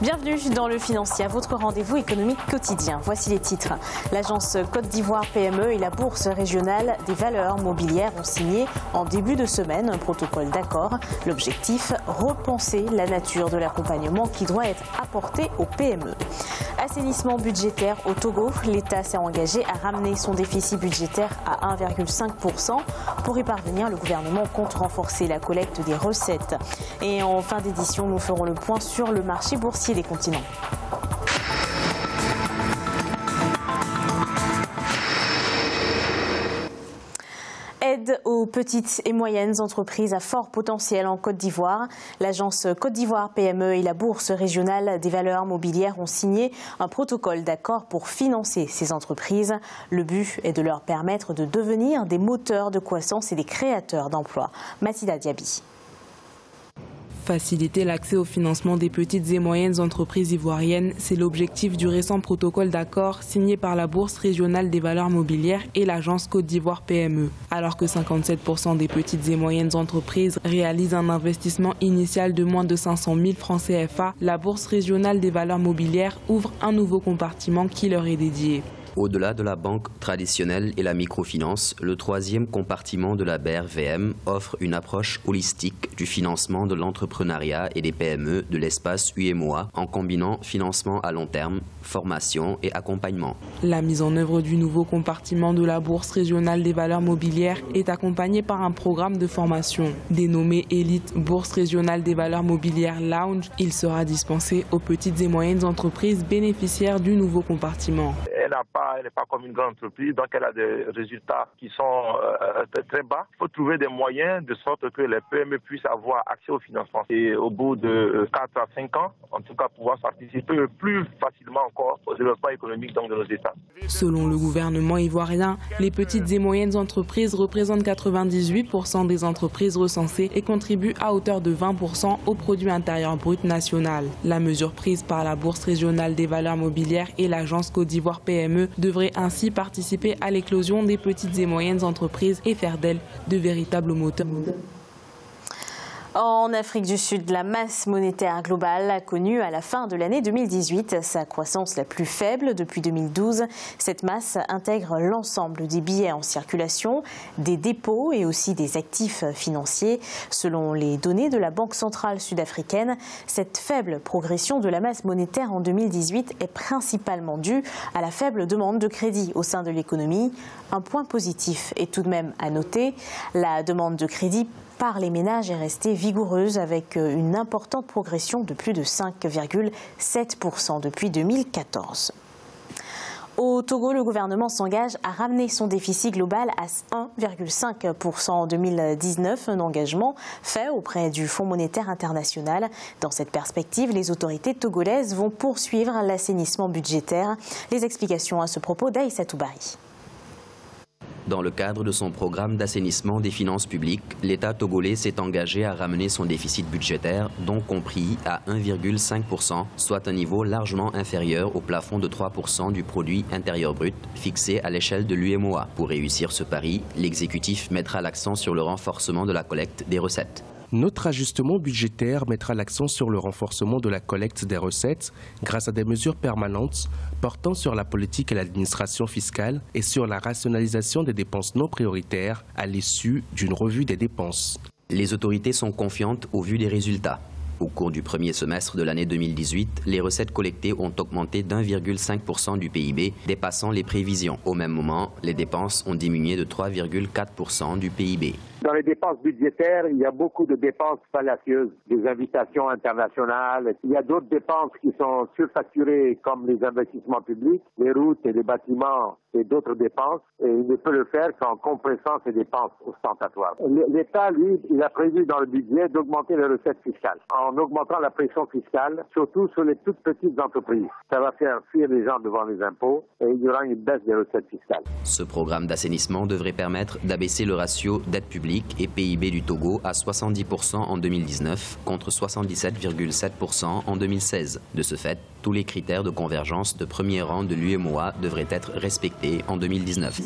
Bienvenue dans le Financier, votre rendez-vous économique quotidien. Voici les titres. L'agence Côte d'Ivoire PME et la Bourse régionale des valeurs mobilières ont signé en début de semaine un protocole d'accord. L'objectif, repenser la nature de l'accompagnement qui doit être apporté aux PME. Assainissement budgétaire au Togo. L'État s'est engagé à ramener son déficit budgétaire à 1,5%. Pour y parvenir, le gouvernement compte renforcer la collecte des recettes. Et en fin d'édition, nous ferons le point sur le marché boursier des continents. Aide aux petites et moyennes entreprises à fort potentiel en Côte d'Ivoire. L'agence Côte d'Ivoire PME et la Bourse régionale des valeurs mobilières ont signé un protocole d'accord pour financer ces entreprises. Le but est de leur permettre de devenir des moteurs de croissance et des créateurs d'emplois. Mathilda Diaby. Faciliter l'accès au financement des petites et moyennes entreprises ivoiriennes, c'est l'objectif du récent protocole d'accord signé par la Bourse régionale des valeurs mobilières et l'agence Côte d'Ivoire PME. Alors que 57% des petites et moyennes entreprises réalisent un investissement initial de moins de 500 000 francs CFA, la Bourse régionale des valeurs mobilières ouvre un nouveau compartiment qui leur est dédié. Au-delà de la banque traditionnelle et la microfinance, le troisième compartiment de la BRVM offre une approche holistique du financement de l'entrepreneuriat et des PME de l'espace UEMOA en combinant financement à long terme, formation et accompagnement. La mise en œuvre du nouveau compartiment de la Bourse régionale des valeurs mobilières est accompagnée par un programme de formation. Dénommé Elite Bourse régionale des valeurs mobilières Lounge, il sera dispensé aux petites et moyennes entreprises bénéficiaires du nouveau compartiment. Elle n'est pas comme une grande entreprise, donc elle a des résultats qui sont très bas. Il faut trouver des moyens de sorte que les PME puissent avoir accès au financement. Et au bout de 4 à 5 ans, en tout cas, pouvoir participer plus facilement encore au développement économique de nos États. Selon le gouvernement ivoirien, les petites et moyennes entreprises représentent 98% des entreprises recensées et contribuent à hauteur de 20% au produit intérieur brut national. La mesure prise par la Bourse régionale des valeurs mobilières et l'agence Côte d'Ivoire PME devrait ainsi participer à l'éclosion des petites et moyennes entreprises et faire d'elles de véritables moteurs. En Afrique du Sud, la masse monétaire globale a connu à la fin de l'année 2018 sa croissance la plus faible depuis 2012. Cette masse intègre l'ensemble des billets en circulation, des dépôts et aussi des actifs financiers. Selon les données de la Banque centrale sud-africaine, cette faible progression de la masse monétaire en 2018 est principalement due à la faible demande de crédit au sein de l'économie. Un point positif est tout de même à noter, la demande de crédit par les ménages est restée vigoureuse avec une importante progression de plus de 5,7% depuis 2014. Au Togo, le gouvernement s'engage à ramener son déficit global à 1,5% en 2019, un engagement fait auprès du Fonds monétaire international. Dans cette perspective, les autorités togolaises vont poursuivre l'assainissement budgétaire. Les explications à ce propos d'Aïssatou Bari. Dans le cadre de son programme d'assainissement des finances publiques, l'État togolais s'est engagé à ramener son déficit budgétaire, dont compris, à 1,5%, soit un niveau largement inférieur au plafond de 3% du produit intérieur brut fixé à l'échelle de l'UEMOA. Pour réussir ce pari, l'exécutif mettra l'accent sur le renforcement de la collecte des recettes. Notre ajustement budgétaire mettra l'accent sur le renforcement de la collecte des recettes grâce à des mesures permanentes portant sur la politique et l'administration fiscale et sur la rationalisation des dépenses non prioritaires à l'issue d'une revue des dépenses. Les autorités sont confiantes au vu des résultats. Au cours du premier semestre de l'année 2018, les recettes collectées ont augmenté d'1,5% du PIB, dépassant les prévisions. Au même moment, les dépenses ont diminué de 3,4% du PIB. Dans les dépenses budgétaires, il y a beaucoup de dépenses fallacieuses, des invitations internationales. Il y a d'autres dépenses qui sont surfacturées comme les investissements publics, les routes et les bâtiments et d'autres dépenses. Et il ne peut le faire qu'en compressant ces dépenses ostentatoires. L'État, lui, il a prévu dans le budget d'augmenter les recettes fiscales en augmentant la pression fiscale, surtout sur les toutes petites entreprises. Ça va faire fuir les gens devant les impôts et il y aura une baisse des recettes fiscales. Ce programme d'assainissement devrait permettre d'abaisser le ratio dette publique et PIB du Togo à 70% en 2019 contre 77,7% en 2016. De ce fait, tous les critères de convergence de premier rang de l'UEMOA devraient être respectés en 2019.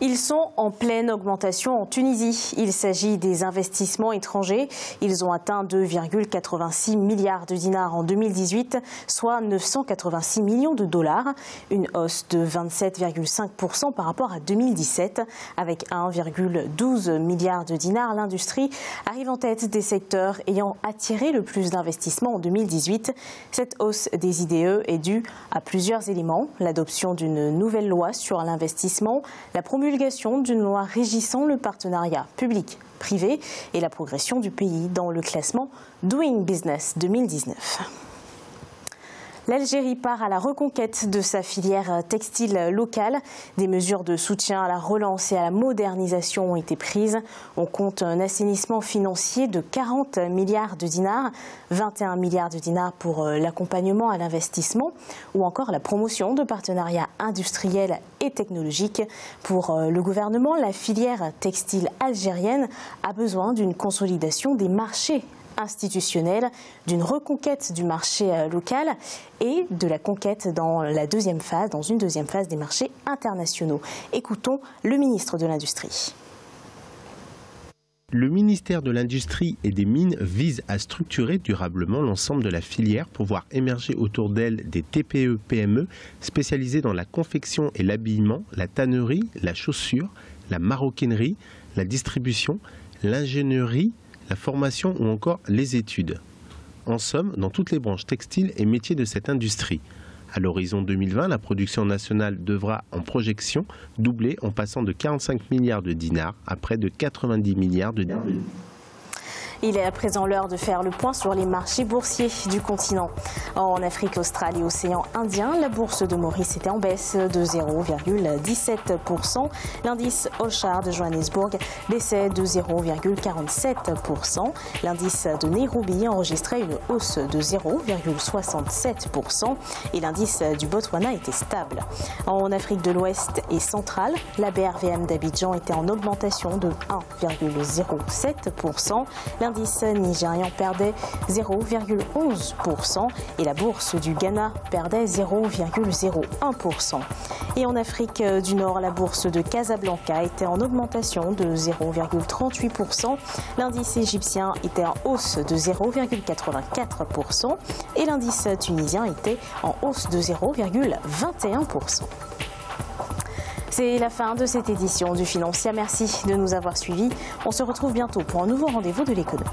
Ils sont en pleine augmentation en Tunisie. Il s'agit des investissements étrangers. Ils ont atteint 2,86 milliards de dinars en 2018, soit 986 millions de dollars, une hausse de 27,5% par rapport à 2017. Avec 1,12 milliard de dinars, l'industrie arrive en tête des secteurs ayant attiré le plus d'investissements en 2018. Cette hausse des IDE est due à plusieurs éléments: l'adoption d'une nouvelle loi sur l'investissement, la promulgation d'une loi régissant le partenariat public-privé et la progression du pays dans le classement Doing Business 2019. L'Algérie part à la reconquête de sa filière textile locale. Des mesures de soutien à la relance et à la modernisation ont été prises. On compte un assainissement financier de 40 milliards de dinars, 21 milliards de dinars pour l'accompagnement à l'investissement ou encore la promotion de partenariats industriels et technologiques. Pour le gouvernement, la filière textile algérienne a besoin d'une consolidation des marchés institutionnelle, d'une reconquête du marché local et de la conquête dans une deuxième phase des marchés internationaux. Écoutons le ministre de l'Industrie. Le ministère de l'Industrie et des Mines vise à structurer durablement l'ensemble de la filière pour voir émerger autour d'elle des TPE-PME spécialisées dans la confection et l'habillement, la tannerie, la chaussure, la maroquinerie, la distribution, l'ingénierie, la formation ou encore les études. En somme, dans toutes les branches textiles et métiers de cette industrie. À l'horizon 2020, la production nationale devra, en projection, doubler en passant de 45 milliards de dinars à près de 90 milliards de dinars. Il est à présent l'heure de faire le point sur les marchés boursiers du continent. En Afrique australe et océan Indien, la bourse de Maurice était en baisse de 0,17%. L'indice All-Share de Johannesburg baissait de 0,47%. L'indice de Nairobi enregistrait une hausse de 0,67%. Et l'indice du Botswana était stable. En Afrique de l'Ouest et centrale, la BRVM d'Abidjan était en augmentation de 1,07%. L'indice nigérian perdait 0,11% et la bourse du Ghana perdait 0,01%. Et en Afrique du Nord, la bourse de Casablanca était en augmentation de 0,38%. L'indice égyptien était en hausse de 0,84% et l'indice tunisien était en hausse de 0,21%. C'est la fin de cette édition du Financière. Merci de nous avoir suivis. On se retrouve bientôt pour un nouveau rendez-vous de l'économie.